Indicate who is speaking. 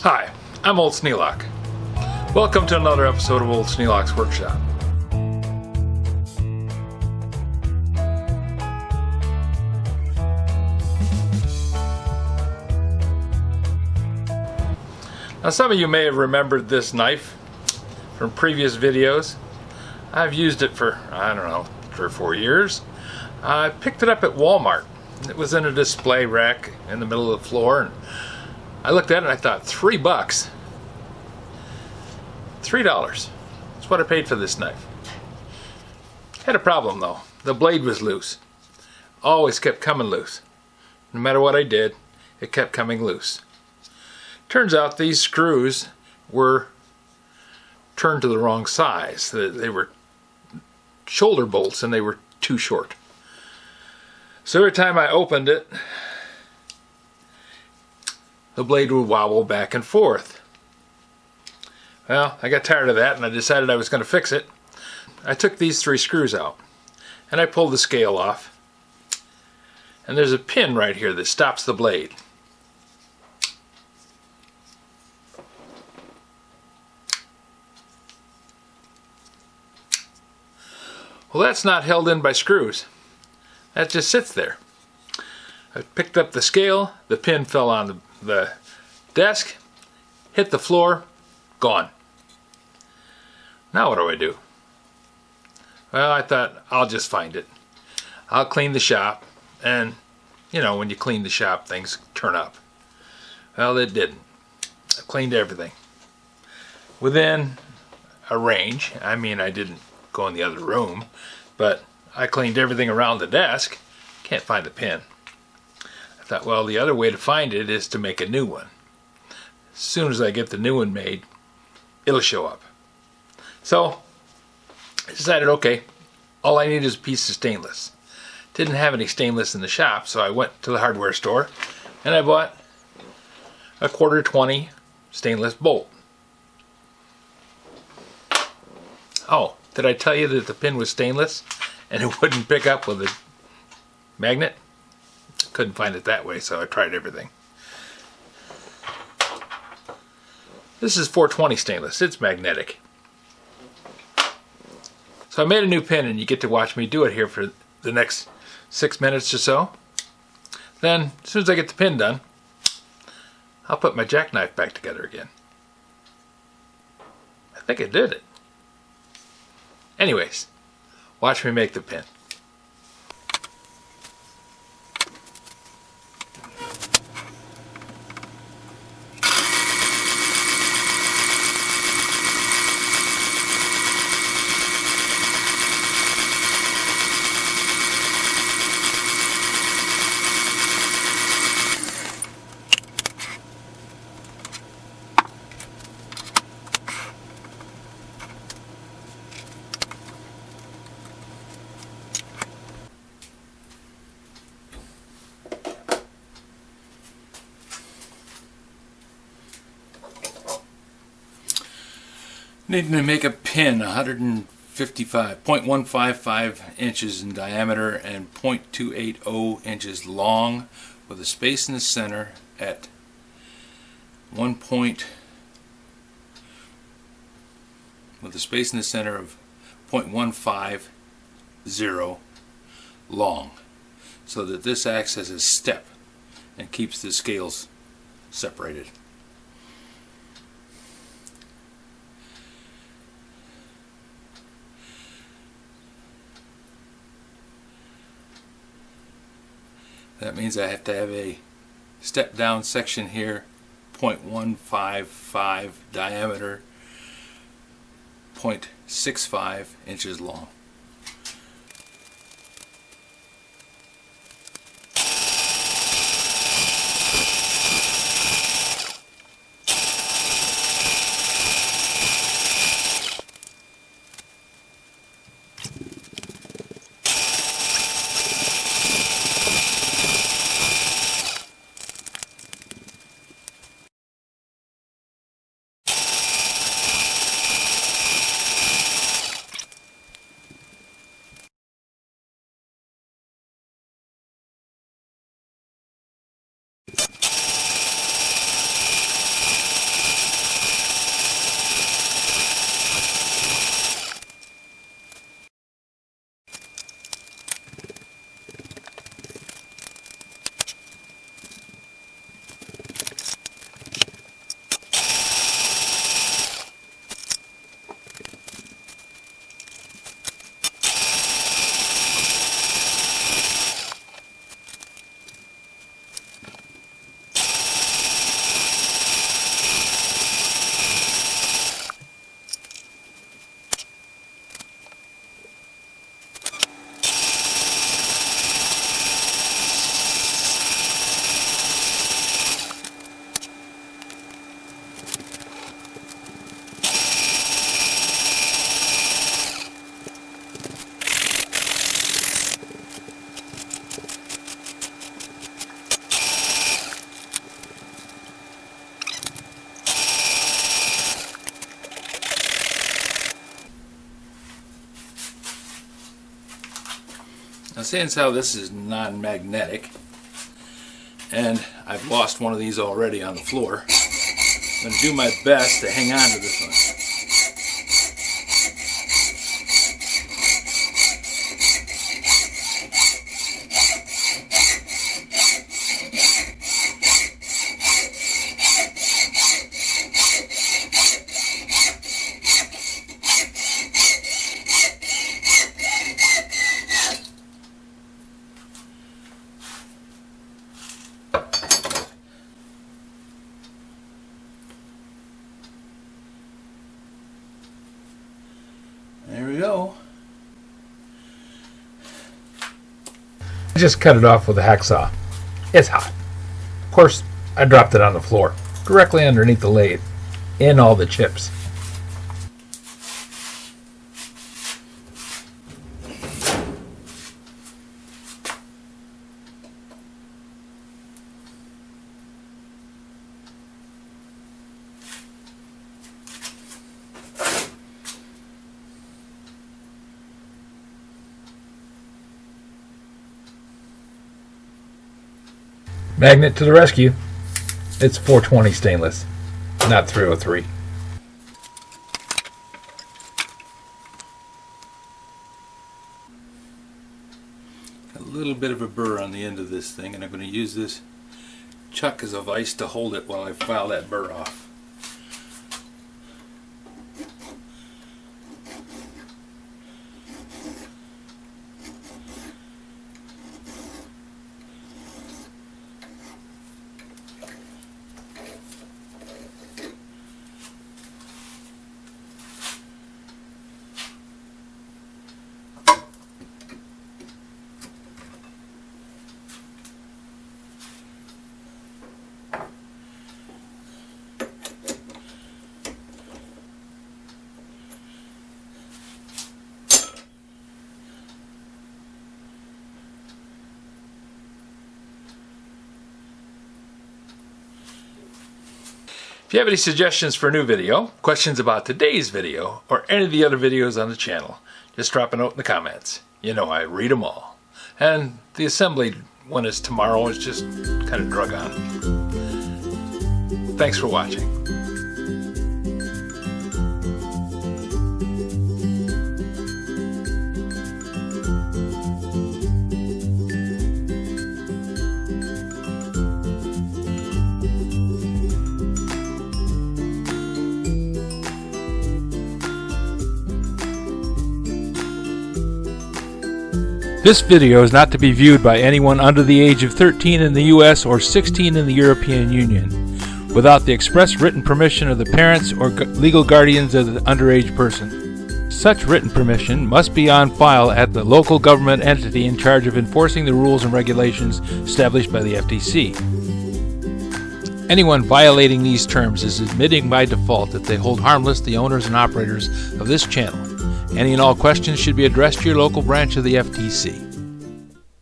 Speaker 1: Hi, I'm Old Sneelock. Welcome to another episode of Old Sneelock's Workshop. Now some of you may have remembered this knife from previous videos. I've used it for, I don't know, 3 or 4 years. I picked it up at Walmart. It was in a display rack in the middle of the floor, and I looked at it and I thought, $3. $3. That's what I paid for this knife. Had a problem though. The blade was loose. Always kept coming loose. No matter what I did, it kept coming loose. Turns out these screws were turned to the wrong size. They were shoulder bolts and they were too short. So every time I opened it, the blade would wobble back and forth. Well, I got tired of that and I decided I was going to fix it. I took these 3 screws out and I pulled the scale off. And there's a pin right here that stops the blade. Well, that's not held in by screws. That just sits there. I picked up the scale, the pin fell on the desk, hit the floor, gone. Now what do I do? Well, I thought I'll just find it. I'll clean the shop, and you know, when you clean the shop, things turn up. Well, it didn't. I cleaned everything. Within a range, I mean, I didn't go in the other room, but I cleaned everything around the desk. Can't find the pin. I thought, well, the other way to find it is to make a new one. As soon as I get the new one made, it'll show up. So I decided, okay, all I need is a piece of stainless. Didn't have any stainless in the shop, so I went to the hardware store and I bought a 1/4-20 stainless bolt. Oh, did I tell you that the pin was stainless and it wouldn't pick up with a magnet? Couldn't find it that way, so I tried everything. This is 420 stainless. It's magnetic. So I made a new pin, and you get to watch me do it here for the next 6 minutes or so. Then, as soon as I get the pin done, I'll put my jackknife back together again. I think I did it. Anyways, watch me make the pin. Needing to make a pin 0.155 inches in diameter and 0.280 inches long, with a space in the center at 1 point, with a space in the center of 0.150 long, so that this acts as a step and keeps the scales separated. That means I have to have a step down section here, 0.155 diameter, 0.65 inches long. Now, seeing as how this is non-magnetic, and I've lost one of these already on the floor, I'm going to do my best to hang on to this one. There we go.
Speaker 2: I just cut it off with a hacksaw. It's hot. Of course, I dropped it on the floor, directly underneath the lathe, in all the chips. Magnet to the rescue. It's 420 stainless, not 303.
Speaker 1: A little bit of a burr on the end of this thing, and I'm going to use this chuck as a vise to hold it while I file that burr off. If you have any suggestions for a new video, questions about today's video, or any of the other videos on the channel, just drop a note in the comments. You know I read them all. And the assembly one is tomorrow. It's just kind of drug on. Thanks for watching.
Speaker 2: This video is not to be viewed by anyone under the age of 13 in the US or 16 in the European Union, without the express written permission of the parents or legal guardians of the underage person. Such written permission must be on file at the local government entity in charge of enforcing the rules and regulations established by the FTC. Anyone violating these terms is admitting by default that they hold harmless the owners and operators of this channel. Any and all questions should be addressed to your local branch of the FTC.